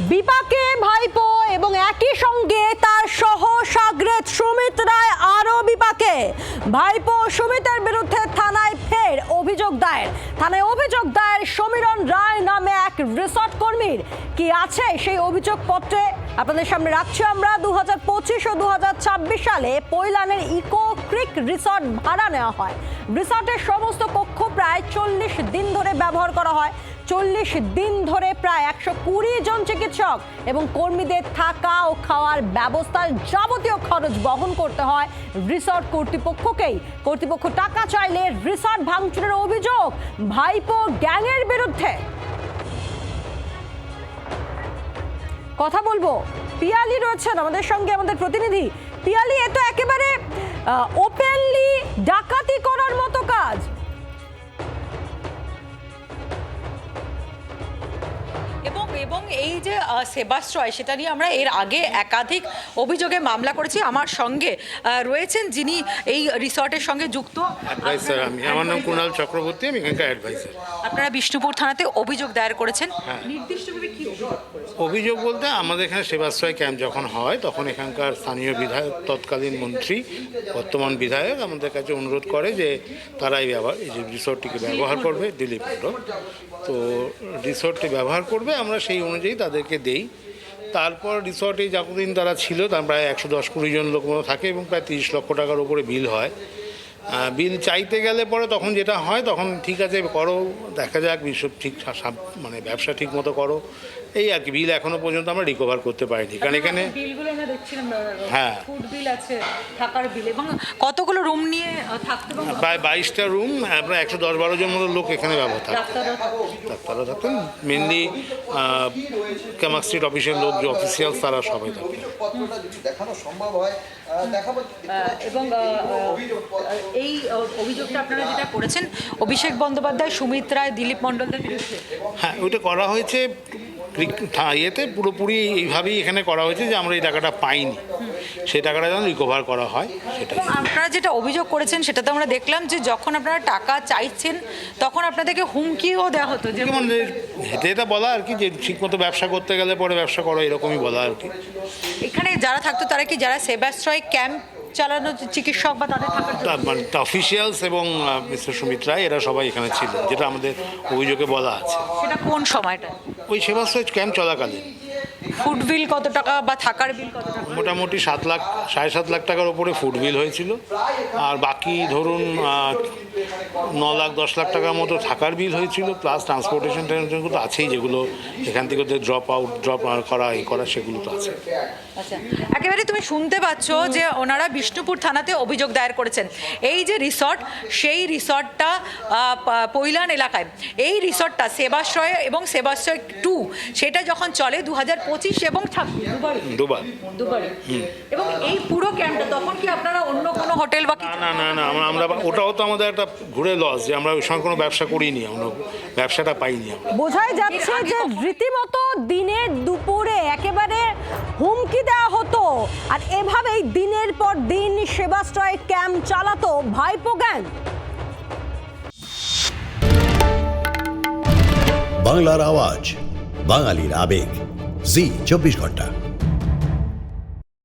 বিপাকে ভাইপো এবং একই সঙ্গে তার সহ সাগরেদ সুমিত রায় আরো বিপাকে। ভাইপো সুমিতের বিরুদ্ধে থানায় ফের অভিযোগ দায়ের। থানায় অভিযোগ দায়ের সমীরণ রায় নামে এক রিসর্ট কর্মীর। কি আছে সেই অভিযোগপত্রে আপনাদের সামনে রাখছি আমরা। 2025 ও 2026 সালে পৈলানের ইকো ক্রিক রিসর্ট ভাড়া নেওয়া হয়। রিসর্টের সমস্ত কক্ষ প্রায় 40 দিন ধরে ব্যবহার করা হয়। 40 দিন ধরে প্রায় 120 জন চিকিৎসক এবং কর্মীদের থাকা ও খাওয়ার ব্যবস্থার যাবতীয় খরচ বহন করতে হয় রিসর্ট কর্তৃপক্ষকেই। কর্তৃপক্ষ টাকা চাইলে রিসর্ট ভাঙচুরের অভিযোগ ভাইপো গ্যাংয়ের বিরুদ্ধে। কথা বলবো, পিয়ালি রয়েছেন আমাদের সঙ্গে, আমাদের প্রতিনিধি। পিয়ালি, এ তো একেবারে ওপেনলি ডাকাতি করার মতো কাজ। এবং এই যে সেবাশ্রয়, সেটা নিয়ে আমরা এর আগে একাধিক অভিযোগে মামলা করেছি। আমার সঙ্গে রয়েছেন যিনি এই রিসর্টের সঙ্গে যুক্ত। আমার নাম কুণাল চক্রবর্তী, আমি এখানকার অ্যাডভাইজার। আপনারা বিষ্ণুপুর থানাতে অভিযোগ দায়ের করেছেন। নির্দিষ্টভাবে কি অভিযোগ বলতে, আমাদের এখানে সেবাশ্রয় ক্যাম্প যখন হয় তখন এখানকার স্থানীয় বিধায়ক, তৎকালীন মন্ত্রী, বর্তমান বিধায়ক আমাদের কাছে অনুরোধ করে যে তারা এই যে রিসর্টটিকে ব্যবহার করবে, দিলীপ মণ্ডল তো রিসর্টটি ব্যবহার করবে, আমরা সেই অনুযায়ী তাদেরকে দেই। তারপর রিসর্টে যতদিন তারা ছিল তার প্রায় 110-20 জন লোক মতো থাকে এবং প্রায় 30 লক্ষ টাকার উপরে বিল হয়। বিল চাইতে গেলে পরে তখন যেটা হয়, তখন ঠিক আছে করো, দেখা যাক বিশ্বব ঠিক মানে ব্যবসা ঠিক মতো করো, এই আর কি। বিল এখনো পর্যন্ত আমরা রিকভার করতে পারিনি, কারণ এখানে হ্যাঁ থাকার বিল এবং কতগুলো রুম নিয়ে থাকতে, প্রায় 22টা রুম, প্রায় 110-12 জন মতো লোক এখানে ব্যবহার থাকে। ডাক্তাররা থাকতেন, মেনলি কামাক স্ট্রিট অফিসের লোক, যে অফিসিয়াল তারা সবাই থাকতেন। এবং এই অভিযোগটা আপনারা যেটা করেছেন অভিষেক বন্দ্যোপাধ্যায়, সুমিত রায়, দিলীপ মণ্ডলদের বিরুদ্ধে, হ্যাঁ ওইটা করা হয়েছে ইয়েতে পুরোপুরি এইভাবেই এখানে করা হয়েছে যে আমরা এই টাকাটা পাইনি, সেই টাকাটা যেন রিকভার করা হয় সেটাই। আপনারা যেটা অভিযোগ করেছেন সেটাতে আমরা দেখলাম যে যখন আপনারা টাকা চাইছেন তখন আপনাদেরকে হুমকিও দেওয়া হতো, যে মানে এটা বলা আর কি, যে ঠিকমতো ব্যবসা করতে গেলে পরে ব্যবসা করো, এরকমই বলা আর কি। এখানে যারা থাকতো তারা কি যারা সেবাশ্রয় ক্যাম্প চালানো চিকিৎসক বা তাদের মানে অফিসিয়ালস এবং মিস্টার সুমিত রায়, এরা সবাই এখানে ছিল, যেটা আমাদের অভিযোগে বলা আছে। সেটা কোন সময়টা? ওই সেবাশ্রয় ক্যাম্প চলাকালীন। ফুড বিল কত টাকা বা থাকার বিল কত টাকা? মোটামুটি 7 লাখ টাকার উপরে ফুড বিল হয়েছিল, আর বাকি ধরুন 9-10 লাখ টাকার মতো থাকার বিল হয়েছিল, প্লাস ট্রান্সপোর্টেশন তো আছেই, যেগুলো এখান থেকে ওদের ড্রপ করা এই করা সেগুলো তো আছে। আচ্ছা, একেবারে তুমি শুনতে পাচ্ছ যে ওনারা বিষ্ণুপুর থানাতে অভিযোগ দায়ের করেছেন। এই যে রিসর্ট, সেই রিসর্টটা পৈলান এলাকায়, এই রিসর্টটা সেবাশ্রয় এবং সেবাশ্রয় 2 সেটা যখন চলে 2025 এবং 26 দুবার। এবং এই পুরো ক্যাম্পটা তখন কি আপনারা অন্য কোনো হোটেল বা না আমরা ওটাও তো আমাদের একটা ঘুরে লস, যে আমরা ওই সঙ্গে কোনো ব্যবসা করিনি, আমরা ব্যবসাটা পাইনি। বোঝাই যাচ্ছে যে রীতিমতো দিনের দুপুরে একেবারে হুমকি দেওয়া হতো, আর এভাবেই দিনের পর দিন সেবাশ্রয় ক্যাম্প চালাতো ভাইপো গ্যাং। বাংলার আওয়াজ, বাঙালির আবেগ, জি 24 ঘন্টা।